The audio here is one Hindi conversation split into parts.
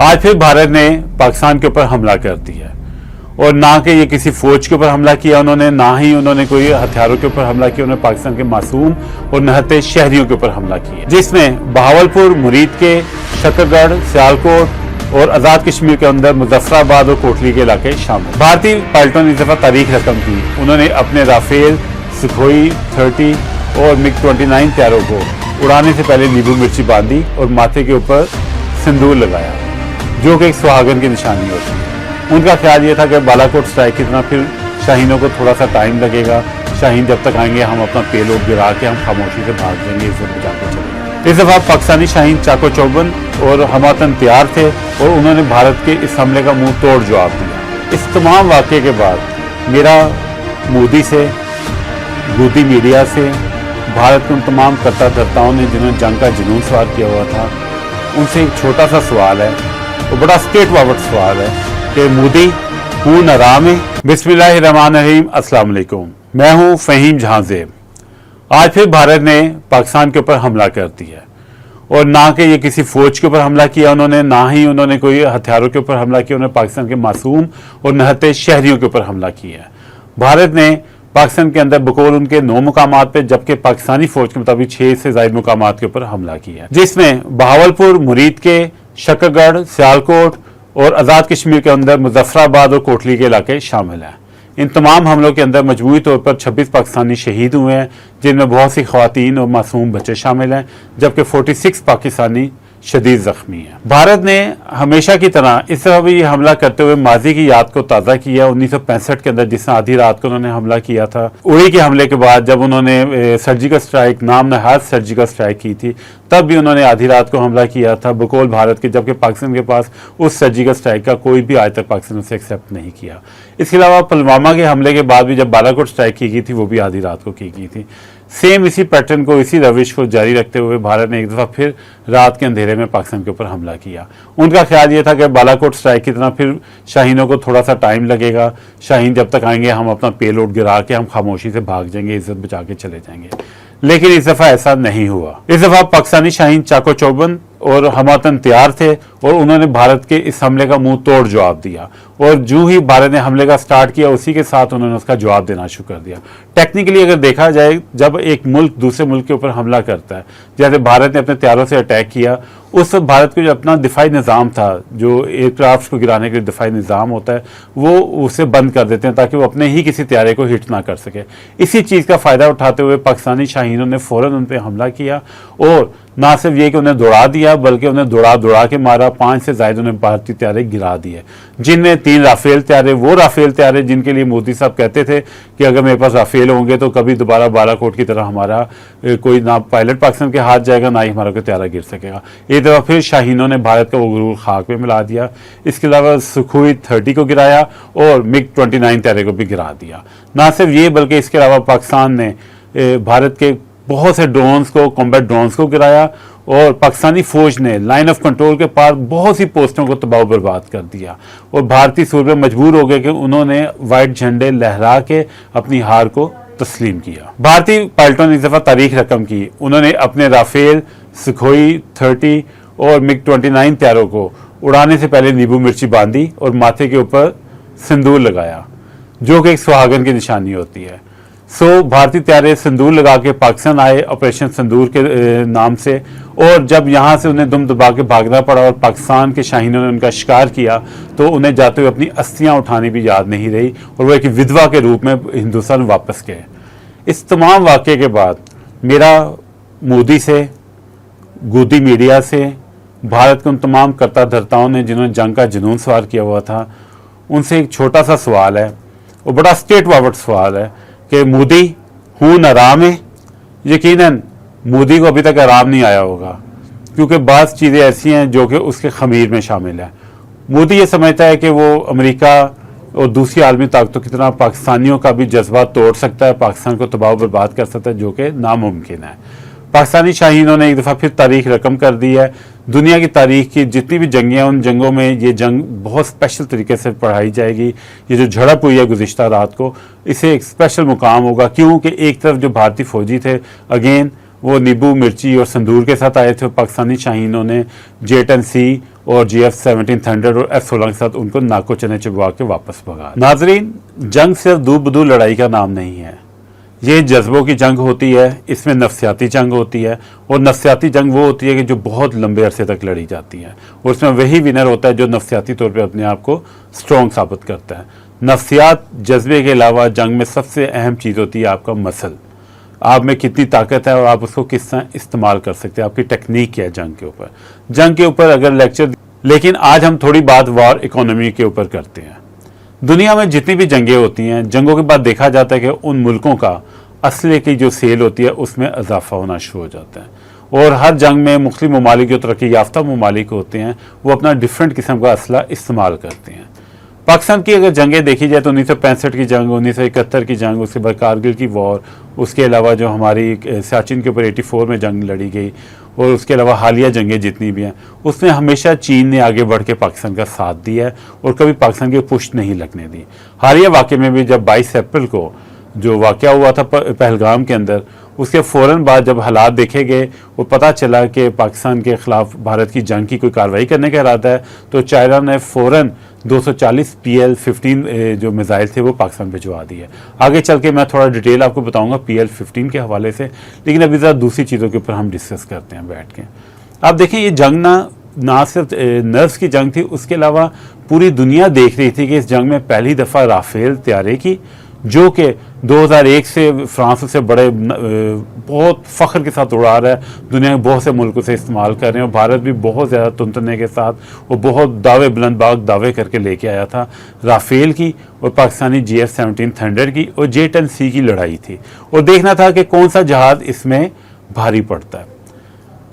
आज फिर भारत ने पाकिस्तान के ऊपर हमला कर दिया और ना कि ये किसी फौज के ऊपर हमला किया उन्होंने, ना ही उन्होंने कोई हथियारों के ऊपर हमला किया। उन्होंने पाकिस्तान के मासूम और निहत्ते शहरियों के ऊपर हमला किया, जिसमें बहावलपुर, मुरीद के, शकरगढ़, सियालकोट और आज़ाद कश्मीर के अंदर मुजफ्फराबाद और कोटली के इलाके शामिल। भारतीय पायलटों ने इस दफ़ा तारीख रकम की। उन्होंने अपने राफेल, सुखोई 30 और MiG-29 तैयारों को उड़ाने से पहले नींबू मिर्ची बांधी और माथे के ऊपर सिंदूर लगाया, जो कि एक सुहागन की निशानी होती है। उनका ख्याल ये था कि बालाकोट स्ट्राइक की तरह फिर शाहीनों को थोड़ा सा टाइम लगेगा। शाहीन जब तक आएंगे हम अपना पेलोड गिरा के हम खामोशी से भाग जाएंगे, इज्जत बचा के चलेंगे। इस दफ़ा पाकिस्तानी शाहीन चाको चौबंद और हमातन तैयार थे और उन्होंने भारत के इस हमले का मुंह तोड़ जवाब दिया। इस तमाम वाक़े के बाद मेरा मोदी से, गोदी मीडिया से, भारत के उन तमाम कर्ता धर्ताओं ने जिन्होंने जंग का जुनून सवार किया हुआ था, उनसे एक छोटा सा सवाल है, वो बड़ा स्ट्रेट फॉरवर्ड सवाल है कि मोदी हूँ नाराम है। बिस्मिल्लाहिर्रहमानिर्रहीम, अस्सलाम वालेकुम। मैं हूँ फ़हीम जहांज़ेब। आज फिर भारत ने पाकिस्तान के ऊपर हमला कर दिया और ना कि ये किसी फौज के ऊपर हमला किया उन्होंने, ना ही उन्होंने कोई हथियारों के ऊपर हमला किया। उन्होंने पाकिस्तान के मासूम और निहत्ते शहरियों के ऊपर हमला किया। भारत ने पाकिस्तान के अंदर बकौल उनके 9 मुकामात पे, जबकि पाकिस्तानी फौज के मुताबिक 6 से ज़ायद मुकामात के ऊपर हमला किया, जिसमें बहावलपुर, मुरीद के, शकरगढ़, सियालकोट और आज़ाद कश्मीर के अंदर मुजफ्फराबाद और कोटली के इलाके शामिल हैं। इन तमाम हमलों के अंदर मजमूई तौर पर 26 पाकिस्तानी शहीद हुए हैं, जिनमें बहुत सी ख़वातीन और मासूम बच्चे शामिल हैं, जबकि 46 पाकिस्तानी शदीद जख्मी है। भारत ने हमेशा की तरह इस तरह भी हमला करते हुए माजी की याद को ताज़ा किया। 1965 के अंदर जिस आधी रात को उन्होंने हमला किया था, उड़ी के हमले के बाद जब उन्होंने सर्जिकल स्ट्राइक, नाम नहाद सर्जिकल स्ट्राइक की थी, तब भी उन्होंने आधी रात को हमला किया था बकौल भारत के, जबकि पाकिस्तान के पास उस सर्जिकल स्ट्राइक का कोई भी आज तक पाकिस्तान से एक्सेप्ट नहीं किया। इसके अलावा पुलवामा के हमले के बाद भी जब बालाकोट स्ट्राइक की गई थी, वो भी आधी रात को की गई थी। सेम इसी पैटर्न को, इसी रविश को जारी रखते हुए भारत ने एक दफ़ा फिर रात के अंधेरे में पाकिस्तान के ऊपर हमला किया। उनका ख्याल ये था कि बालाकोट स्ट्राइक की तरह फिर शाहीनों को थोड़ा सा टाइम लगेगा। शाहीन जब तक आएंगे हम अपना पेलोड गिरा के हम खामोशी से भाग जाएंगे, इज्जत बचा के चले जाएंगे। लेकिन इस दफ़ा ऐसा नहीं हुआ। इस दफ़ा पाकिस्तानी शाहीन चाको चौबंद और हमातन तैयार थे और उन्होंने भारत के इस हमले का मुंह तोड़ जवाब दिया। और जो ही भारत ने हमले का स्टार्ट किया, उसी के साथ उन्होंने उसका जवाब देना शुरू कर दिया। टेक्निकली अगर देखा जाए, जब एक मुल्क दूसरे मुल्क के ऊपर हमला करता है, जैसे भारत ने अपने तैयारों से अटैक किया, उस वक्त भारत का जो अपना दिफाई निज़ाम था, जो एयरक्राफ्ट को गिराने के लिए दिफाई निज़ाम होता है, वो उसे बंद कर देते हैं ताकि वो अपने ही किसी तैयारे को हिट ना कर सके। इसी चीज़ का फ़ायदा उठाते हुए पाकिस्तानी शाहीनों ने फ़ौरन उन पर हमला किया और ना सिर्फ ये कि उन्हें दौड़ा दिया, बल्कि उन्हें दौड़ा के मारा। 5 से ज़ायद उन्हें भारतीय तैयारे गिरा दिए, जिनमें 3 राफेल तैयारे, वो राफेल तैयारे जिनके लिए मोदी साहब कहते थे कि अगर मेरे पास राफेल होंगे तो कभी दोबारा बालाकोट की तरह हमारा कोई ना पायलट पाकिस्तान के हाथ जाएगा, ना ही हमारा कोई तैयारा गिर सकेगा। एक दफ़ा फिर शाहीनों ने भारत का वो गुरूर खाक में मिला दिया। इसके अलावा सुखोई 30 को गिराया और MiG-29 तैयारे को भी गिरा दिया। ना सिर्फ ये, बल्कि इसके अलावा पाकिस्तान ने भारत के बहुत से ड्रोन्स को, कॉम्बैट ड्रोन्स को गिराया और पाकिस्तानी फौज ने लाइन ऑफ कंट्रोल के पार बहुत सी पोस्टों को तबाह बर्बाद कर दिया और भारतीय सूबे मजबूर हो गए कि उन्होंने वाइट झंडे लहरा के अपनी हार को तस्लीम किया। भारतीय पायलटों ने इस दफ़ा तारीख रकम की। उन्होंने अपने राफेल, सुखोई 30 और MiG-29 तैयारों को उड़ाने से पहले नींबू मिर्ची बांधी और माथे के ऊपर सिंदूर लगाया, जो कि एक सुहागन की निशानी होती है। भारतीय तैयारे सिंदूर लगा के पाकिस्तान आए ऑपरेशन सिंदूर के नाम से, और जब यहाँ से उन्हें दुम दबा के भागना पड़ा और पाकिस्तान के शाहीनों ने उनका शिकार किया, तो उन्हें जाते हुए अपनी अस्थियाँ उठानी भी याद नहीं रही और वो एक विधवा के रूप में हिंदुस्तान वापस गए। इस तमाम वाक़े के बाद मेरा मोदी से, गोदी मीडिया से, भारत के उन तमाम कर्ता धर्ताओं ने जिन्होंने जंग का जुनून सवार किया हुआ था, उनसे एक छोटा सा सवाल है, वो बड़ा स्ट्रेट फॉरवर्ड सवाल है कि मोदी हूँ नाराम है। यकीनन मोदी को अभी तक आराम नहीं आया होगा, क्योंकि बाज़ चीज़ें ऐसी हैं जो कि उसके खमीर में शामिल है। मोदी ये समझता है कि वो अमेरिका और दूसरी आलमी ताकतों की तरह पाकिस्तानियों का भी जज्बा तोड़ सकता है, पाकिस्तान को तबाह बर्बाद कर सकता है, जो कि नामुमकिन है। पाकिस्तानी शाहीनों ने एक दफ़ा फिर तारीख रकम कर दी है। दुनिया की तारीख की जितनी भी जंगें हैं, उन जंगों में ये जंग बहुत स्पेशल तरीके से पढ़ाई जाएगी। ये जो झड़प हुई है गुज़िश्ता रात को, इसे एक स्पेशल मुकाम होगा, क्योंकि एक तरफ जो भारतीय फौजी थे, अगेन वो नींबू मिर्ची और संदूर के साथ आए थे। पाकिस्तानी शाहीनों ने जेट एंड सी और GF-17 थंडर और F-16 के साथ उनको नाको चने चबवा के वापस भगा। नाजरीन, जंग सिर्फ दू बदू लड़ाई का नाम नहीं है, ये जज्बों की जंग होती है, इसमें नफ्सियाती जंग होती है, और नफ्सियाती जंग वो होती है कि जो बहुत लंबे अरसे तक लड़ी जाती है, और उसमें वही विनर होता है जो नफ्सियाती तौर पे अपने आप को स्ट्रॉन्ग साबित करता है। नफ्सियात जज्बे के अलावा जंग में सबसे अहम चीज़ होती है आपका मसल, आप में कितनी ताकत है और आप उसको किस तरह इस्तेमाल कर सकते हैं, आपकी टेक्निक क्या है जंग के ऊपर। जंग के ऊपर अगर लेक्चर, लेकिन आज हम थोड़ी बात वॉर इकोनॉमी के ऊपर करते हैं। दुनिया में जितनी भी जंगें होती हैं, जंगों के बाद देखा जाता है कि उन मुल्कों का असले की जो सेल होती है उसमें इजाफा होना शुरू हो जाता है, और हर जंग में मुख्तलिफ ममालिक जो तरक्की याफ्ता ममालिक होते हैं वो अपना डिफरेंट किस्म का असला इस्तेमाल करते हैं। पाकिस्तान की अगर जंगें देखी जाए तो 1965 की जंग, 1971 की जंग, उसके बाद कारगिल की वॉर, उसके अलावा जो हमारी सियाचिन के ऊपर 84 में जंग लड़ी गई, और उसके अलावा हालिया जंगें जितनी भी हैं उसमें हमेशा चीन ने आगे बढ़ के पाकिस्तान का साथ दिया है और कभी पाकिस्तान की पुष्ट नहीं लगने दी। हालिया वाक़े में भी जब 22 अप्रैल को जो वाक़या हुआ था पहलगाम के अंदर, उसके फ़ौरन बाद जब हालात देखे गए वो पता चला कि पाकिस्तान के ख़िलाफ़ भारत की जंग की कोई कार्रवाई करने का इरादा है, तो चाइना ने फ़ौरन 240 PL-15 जो मिसाइल थे वो पाकिस्तान भिजवा दिए। आगे चल के मैं थोड़ा डिटेल आपको बताऊंगा PL-15 के हवाले से, लेकिन अभी ज़रा दूसरी चीज़ों के ऊपर हम डिस्कस करते हैं बैठ के। आप देखिए, ये जंग ना सिर्फ नर्व्स की जंग थी, उसके अलावा पूरी दुनिया देख रही थी कि इस जंग में पहली दफ़ा राफेल तैयारी की, जो कि 2001 से फ्रांस से बड़े बहुत फ़ख्र के साथ उड़ा रहा है, दुनिया के बहुत से मुल्कों से इस्तेमाल कर रहे हैं, और भारत भी बहुत ज़्यादा तुनतने के साथ वो बहुत दावे बुलंदबाग दावे करके लेके आया था। राफेल की और पाकिस्तानी GF-17 थंडर की और J-10C की लड़ाई थी, और देखना था कि कौन सा जहाज़ इसमें भारी पड़ता है।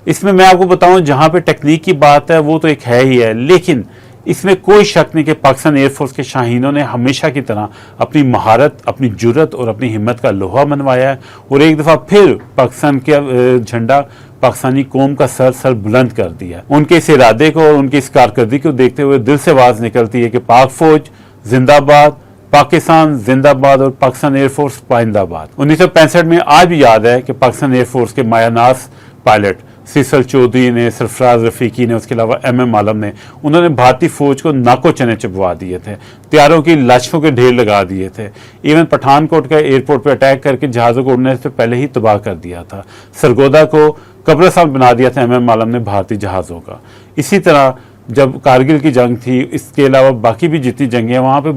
इसमें मैं आपको बताऊं, जहाँ पे टेक्निक की बात है वो तो एक है ही है, लेकिन इसमें कोई शक नहीं कि पाकिस्तान एयरफोर्स के शाहीनों ने हमेशा की तरह अपनी महारत, अपनी जुर्रत और अपनी हिम्मत का लोहा मनवाया है, और एक दफ़ा फिर पाकिस्तान का झंडा पाकिस्तानी कौम का सर बुलंद कर दिया। उनके इस इरादे को और उनकी इस कारकर्दगी को देखते हुए दिल से आवाज़ निकलती है कि पाक फौज जिंदाबाद, पाकिस्तान जिंदाबाद और पाकिस्तान एयरफोर्स पाइंदाबाद। 1965 में आज भी याद है कि पाकिस्तान एयरफोर्स के मायानास पायलट सीसल चौधरी ने, सरफराज रफीकी ने, उसके अलावा MM आलम ने, उन्होंने भारतीय फौज को नाको चने चबवा दिए थे, तैयारों की लाशों के ढेर लगा दिए थे, इवन पठानकोट का एयरपोर्ट पर अटैक करके जहाज़ों को उड़ने से पहले ही तबाह कर दिया था, सरगोदा को कब्रिस्तान बना दिया था MM आलम ने भारतीय जहाज़ों का। इसी तरह जब कारगिल की जंग थी, इसके अलावा बाकी भी जितनी जंगें हैं, वहाँ पे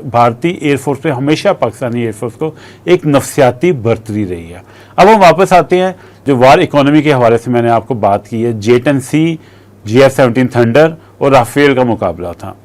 भारतीय एयरफोर्स पे हमेशा पाकिस्तानी एयरफोर्स को एक नफ्सियाती बर्तरी रही है। अब हम वापस आते हैं, जो वार इकोनॉमी के हवाले से मैंने आपको बात की है, J-10C, GF-17 थंडर और राफेल का मुकाबला था,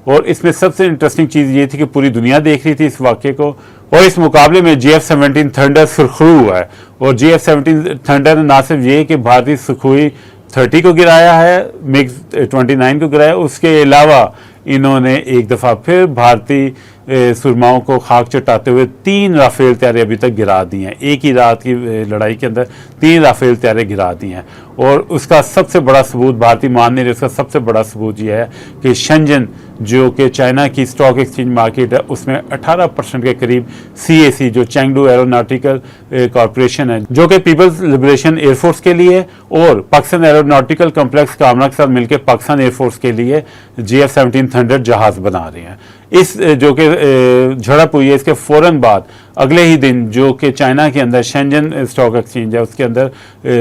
और इसमें सबसे इंटरेस्टिंग चीज़ ये थी कि पूरी दुनिया देख रही थी इस वाक़े को, और इस मुकाबले में GF-17 थंडर सुरखरू हुआ है, और GF-17 थंडर ने ना सिर्फ ये कि भारतीय सुखोई 30 को गिराया है, MiG-29 को गिराया, उसके अलावा इन्होंने एक दफ़ा फिर भारतीय सुरमाओं को खाक चटाते हुए 3 राफेल तैयारे अभी तक गिरा दी हैं। एक ही रात की लड़ाई के अंदर 3 राफेल तैयारे गिरा दी हैं, और उसका सबसे बड़ा सबूत भारतीय मान नहीं रहे, उसका सबसे बड़ा सबूत यह है कि शेंजन जो कि चाइना की स्टॉक एक्सचेंज मार्केट है, उसमें 18% के करीब CAC जो चेंगडू एरोनॉटिकल कॉरपोरेशन है, जो कि पीपल्स लिबरेशन एयरफोर्स के लिए और पाकिस्तान एरोनॉटिकल कॉम्प्लेक्स कामना के साथ मिलकर पाकिस्तान एयरफोर्स के लिए GF-17 थंडर जहाज़ बना रहे हैं। इस जो कि झड़प हुई है, इसके फ़ौरन बाद अगले ही दिन जो कि चाइना के अंदर शेंजन स्टॉक एक्सचेंज है, उसके अंदर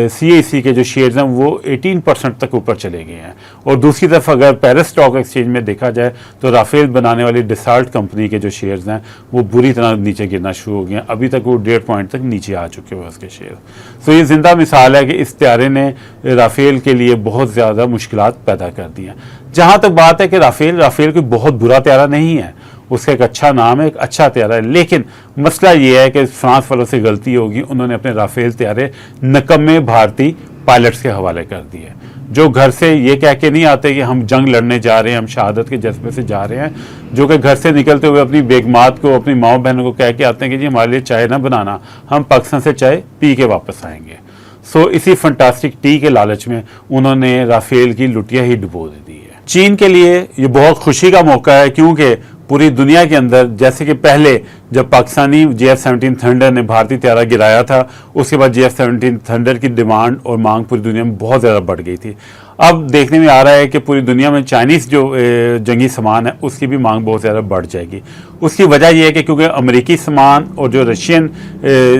CAC के जो शेयर्स हैं वो 18% तक ऊपर चले गए हैं। और दूसरी तरफ अगर पेरिस स्टॉक एक्सचेंज में देखा जाए तो राफेल बनाने वाली डिसाल्ट कंपनी के जो शेयर्स हैं वो बुरी तरह नीचे गिरना शुरू हो गए हैं, अभी तक वो 1.5 पॉइंट तक नीचे आ चुके हुए उसके शेयर। तो ये जिंदा मिसाल है कि इस तैयारे ने राफेल के लिए बहुत ज़्यादा मुश्किलात पैदा कर दी हैं। जहाँ तक बात है कि राफेल कोई बहुत बुरा तैयारा नहीं है, उसका एक अच्छा नाम है, एक अच्छा तैयारा है, लेकिन मसला ये है कि फ्रांस वालों से गलती होगी, उन्होंने अपने राफेल तैयारे नकम्मे भारतीय पायलट्स के हवाले कर दिए, जो घर से ये कह के नहीं आते कि हम जंग लड़ने जा रहे हैं, हम शहादत के जज्बे से जा रहे हैं, जो कि घर से निकलते हुए अपनी बेगमात को, अपनी माओ बहनों को कह के आते हैं कि जी हमारे लिए चाय ना बनाना, हम पाकिस्तान से चाय पी के वापस आएंगे। सो इसी फंटास्टिक टी के लालच में उन्होंने राफेल की लुटिया ही डुबो दी है। चीन के लिए ये बहुत खुशी का मौका है, क्योंकि पूरी दुनिया के अंदर जैसे कि पहले जब पाकिस्तानी JF-17 थंडर ने भारतीय त्यारा गिराया था, उसके बाद JF-17 थंडर की डिमांड और मांग पूरी दुनिया में बहुत ज़्यादा बढ़ गई थी। अब देखने में आ रहा है कि पूरी दुनिया में चाइनीज़ जो जंगी सामान है उसकी भी मांग बहुत ज़्यादा बढ़ जाएगी। उसकी वजह यह है कि क्योंकि अमेरिकी सामान और जो रशियन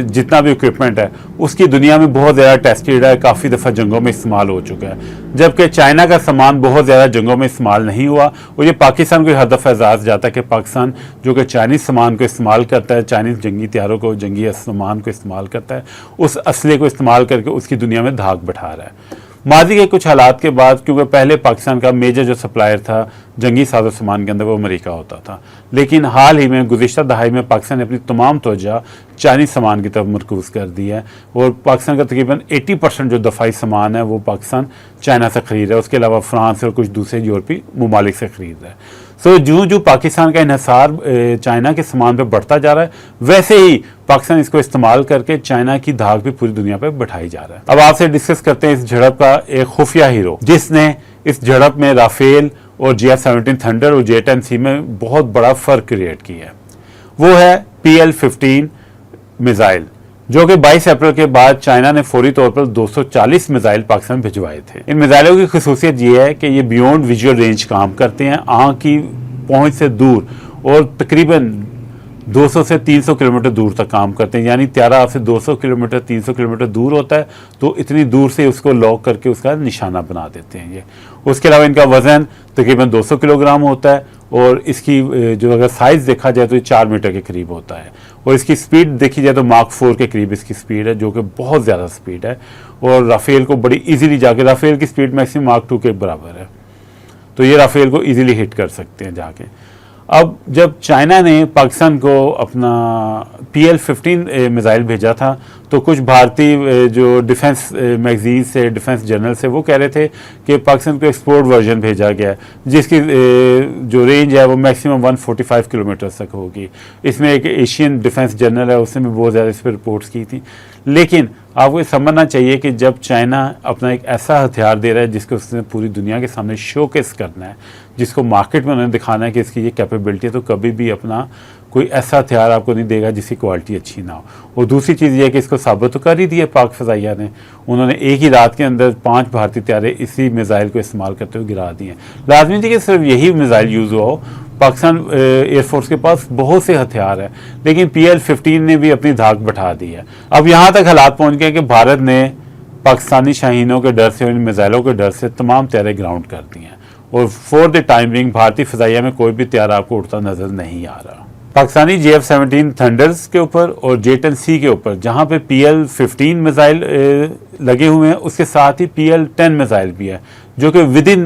जितना भी इक्विपमेंट है उसकी दुनिया में बहुत ज़्यादा टेस्टेड है, काफ़ी दफ़ा जंगों में इस्तेमाल हो चुका है, जबकि चाइना का सामान बहुत ज़्यादा जंगों में इस्तेमाल नहीं हुआ। और ये पाकिस्तान को हर दफ़ा एजाज़ जाता है कि पाकिस्तान जो कि चाइनीज़ सामान को इस्तेमाल करता है, चाइनीज़ जंगी हथियारों को, जंगी सामान को इस्तेमाल करता है, उस असले को इस्तेमाल करके उसकी दुनिया में धाक बैठा रहा है। माजी के कुछ हालात के बाद, क्योंकि पहले पाकिस्तान का मेजर जो सप्लायर था जंगी साजो सामान के अंदर वो अमेरिका होता था, लेकिन हाल ही में गुज़िश्ता दहाई में पाकिस्तान ने अपनी तमाम तवज्जो चाइनीज़ सामान की तरफ मरकूज़ कर दी है और पाकिस्तान का तकरीबन 80% जो दफ़ाई सामान है वो पाकिस्तान चाइना से ख़रीद रहा है, उसके अलावा फ्रांस और कुछ दूसरे यूरोपीय ममालिक से ख़रीद रहा है। सो जो पाकिस्तान का इन्हिसार चाइना के सामान पर बढ़ता जा रहा है, वैसे ही पाकिस्तान इसको इस्तेमाल करके चाइना की धाक भी पूरी दुनिया पर बढ़ाई जा रहा है। अब आपसे डिस्कस करते हैं इस झड़प का एक खुफिया हीरो जिसने इस झड़प में राफेल और JF-17 थंडर और J-10C में बहुत बड़ा फ़र्क क्रिएट किया है। वो है PL-15 मिसाइल, जो कि 22 अप्रैल के बाद चाइना ने फौरी तौर पर 240 मिसाइल पाकिस्तान भिजवाए थे। इन मिसाइलों की खसूसियत ये है कि ये बियॉन्ड विजुअल रेंज काम करते हैं, आँख की पहुँच से दूर, और तकरीबन 200 से 300 किलोमीटर दूर तक काम करते हैं। यानी त्यारा आपसे 200 किलोमीटर 300 किलोमीटर दूर होता है तो इतनी दूर से उसको लॉक करके उसका निशाना बना देते हैं ये। उसके अलावा इनका वज़न तकरीबन 200 किलोग्राम होता है और इसकी जो अगर साइज़ देखा जाए तो ये 4 मीटर के करीब होता है और इसकी स्पीड देखी जाए तो मार्क 4 के करीब इसकी स्पीड है, जो कि बहुत ज़्यादा स्पीड है और राफेल को बड़ी ईजीली जाके, राफेल की स्पीड मैक्सिमम मार्क 2 के बराबर है, तो ये राफेल को ईजीली हिट कर सकते हैं जाके। अब जब चाइना ने पाकिस्तान को अपना PL-15 मिसाइल भेजा था तो कुछ भारतीय जो डिफेंस मैगजीन से, डिफेंस जर्नल से, वो कह रहे थे कि पाकिस्तान को एक्सपोर्ट वर्जन भेजा गया है जिसकी जो रेंज है वो मैक्सिमम 145 किलोमीटर तक होगी। इसमें एक एशियन डिफेंस जर्नल है, उसने भी बहुत ज़्यादा इस पर रिपोर्ट्स की थी। लेकिन आपको ये समझना चाहिए कि जब चाइना अपना एक ऐसा हथियार दे रहा है जिसको उसने पूरी दुनिया के सामने शोकेस करना है, जिसको मार्केट में उन्होंने दिखाना है कि इसकी ये कैपेबिलिटी है, तो कभी भी अपना कोई ऐसा हथियार आपको नहीं देगा जिसकी क्वालिटी अच्छी ना हो। और दूसरी चीज़ ये है कि इसको साबित तो कर ही दिया पाक फ़ज़ाइया ने, उन्होंने एक ही रात के अंदर 5 भारतीय त्यारे इसी मिसाइल को इस्तेमाल करते हुए गिरा दिए। लाजमी थी कि सिर्फ यही मिसाइल यूज़ हुआ हो, पाकिस्तान एयरफोर्स के पास बहुत से हथियार हैं, लेकिन PL-15 ने भी अपनी धाक बैठा दी है। अब यहाँ तक हालात पहुँच गए कि भारत ने पाकिस्तानी शाहीनों के डर से और इन मिसाइलों के डर से तमाम त्यारे ग्राउंड कर दिए हैं और फॉर द टाइम बिंग भारतीय फ़ज़ाइया में कोई भी त्यारा आपको उड़ता नज़र नहीं आ रहा। पाकिस्तानी JF-17 थंडर्स के ऊपर और J-10C के ऊपर जहाँ पे PL-15 मिसाइल लगे हुए हैं, उसके साथ ही PL-10 मिसाइल भी है जो कि विद इन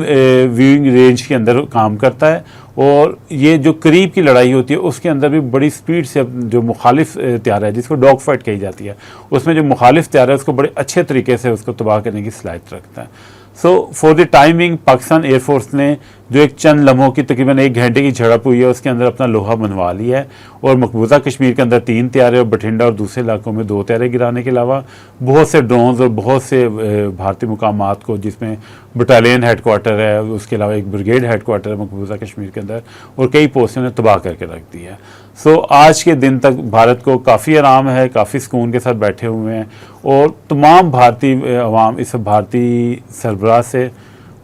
व्यूइंग रेंज के अंदर काम करता है और ये जो करीब की लड़ाई होती है उसके अंदर भी बड़ी स्पीड से जो मुखालिफ त्यारा है जिसको डॉग फाइट कही जाती है, उसमें जो मुखालिफ त्यारा है उसको बड़े अच्छे तरीके से उसको तबाह करने की सलाहियत रखता है। So for the timing Pakistan air force ने जो एक चंद लम्हों की तकरीबन 1 घंटे की झड़प हुई है उसके अंदर अपना लोहा मनवा लिया है और मकबूजा कश्मीर के अंदर 3 त्यारे और बठिंडा और दूसरे इलाकों में 2 त्यारे गिराने के अलावा बहुत से ड्रोन्स और बहुत से भारतीय मुकामात को, जिसमें बटालियन हेडक्वार्टर है, उसके अलावा एक ब्रिगेड हेडक्वार्टर है मकबूजा कश्मीर के अंदर, और कई पोस्टें ने तबाह करके रख दी है। सो आज के दिन तक भारत को काफ़ी आराम है, काफ़ी सुकून के साथ बैठे हुए हैं और तमाम भारतीय अवाम इस भारतीय सरबराह से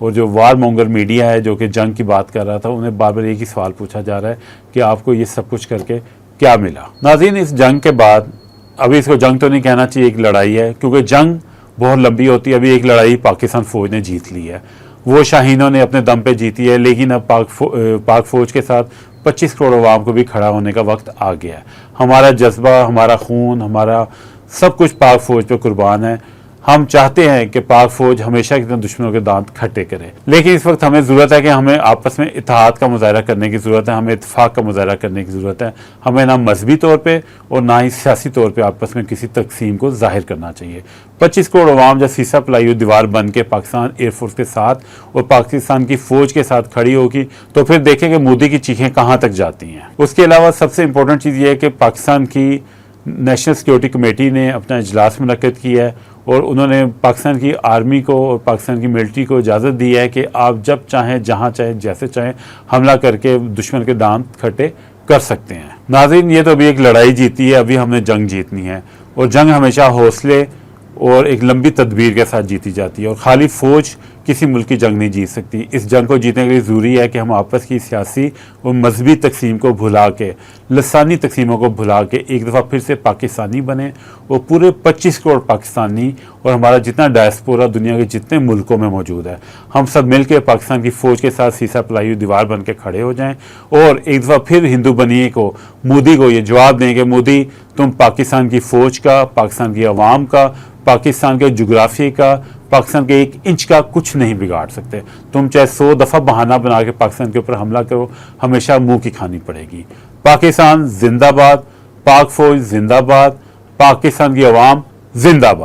और जो वार मोंगर मीडिया है जो कि जंग की बात कर रहा था, उन्हें बार बार एक ही सवाल पूछा जा रहा है कि आपको ये सब कुछ करके क्या मिला। नाज़रीन, इस जंग के बाद, अभी इसको जंग तो नहीं कहना चाहिए, एक लड़ाई है, क्योंकि जंग बहुत लंबी होती है। अभी एक लड़ाई पाकिस्तान फ़ौज ने जीत ली है, वो शाहीनों ने अपने दम पे जीती है, लेकिन अब पाक फ़ौज के साथ 25 करोड़ अवाम को भी खड़ा होने का वक्त आ गया है। हमारा जज्बा, हमारा खून, हमारा सब कुछ पाक फ़ौज पे कुर्बान है। हम चाहते हैं कि पाक फ़ौज हमेशा की तरह दुश्मनों के दांत खट्टे करे, लेकिन इस वक्त हमें ज़रूरत है कि हमें आपस में इत्तेहाद का मुज़ाहरा करने की ज़रूरत है, हमें इत्तेफाक का मुज़ाहरा करने की ज़रूरत है। हमें ना मजहबी तौर पे और ना ही सियासी तौर पे आपस में किसी तकसीम को ज़ाहिर करना चाहिए। 25 करोड़ अवाम जब सीसा पलाई हुई दीवार बन के पाकिस्तान एयरफोर्स के साथ और पाकिस्तान की फ़ौज के साथ खड़ी होगी तो फिर देखें कि मोदी की चीखें कहाँ तक जाती हैं। उसके अलावा सबसे इम्पोर्टेंट चीज़ ये है कि पाकिस्तान की नेशनल सिक्योरिटी कमेटी ने अपना इजलास मुनक्किद किया है और उन्होंने पाकिस्तान की आर्मी को और पाकिस्तान की मिलिट्री को इजाज़त दी है कि आप जब चाहें, जहां चाहें, जैसे चाहें हमला करके दुश्मन के दांत खट्टे कर सकते हैं। नाज़रीन, ये तो अभी एक लड़ाई जीती है, अभी हमने जंग जीतनी है, और जंग हमेशा हौसले और एक लंबी तदबीर के साथ जीती जाती है, और खाली फौज किसी मुल्क की जंग नहीं जीत सकती। इस जंग को जीतने के लिए ज़रूरी है कि हम आपस की सियासी और मजहबी तकसीम को भुला के, लसानी तकसीमों को भुला के एक दफ़ा फिर से पाकिस्तानी बने, और पूरे 25 करोड़ पाकिस्तानी और हमारा जितना डायस्पोरा दुनिया के जितने मुल्कों में मौजूद है, हम सब मिल के पाकिस्तान की फ़ौज के साथ सीसा पलाई हुई दीवार बन के खड़े हो जाएँ, और एक दफ़ा फिर हिंदू बनिए को, मोदी को ये जवाब दें कि मोदी, तुम पाकिस्तान की फ़ौज का, पाकिस्तान की आवाम का, पाकिस्तान के जोग्राफी का, पाकिस्तान के 1 इंच का कुछ नहीं बिगाड़ सकते। तुम चाहे 100 दफ़ा बहाना बना के पाकिस्तान के ऊपर हमला करो, हमेशा मुंह की खानी पड़ेगी। पाकिस्तान जिंदाबाद, पाक फौज जिंदाबाद, पाकिस्तान की आवाम जिंदाबाद।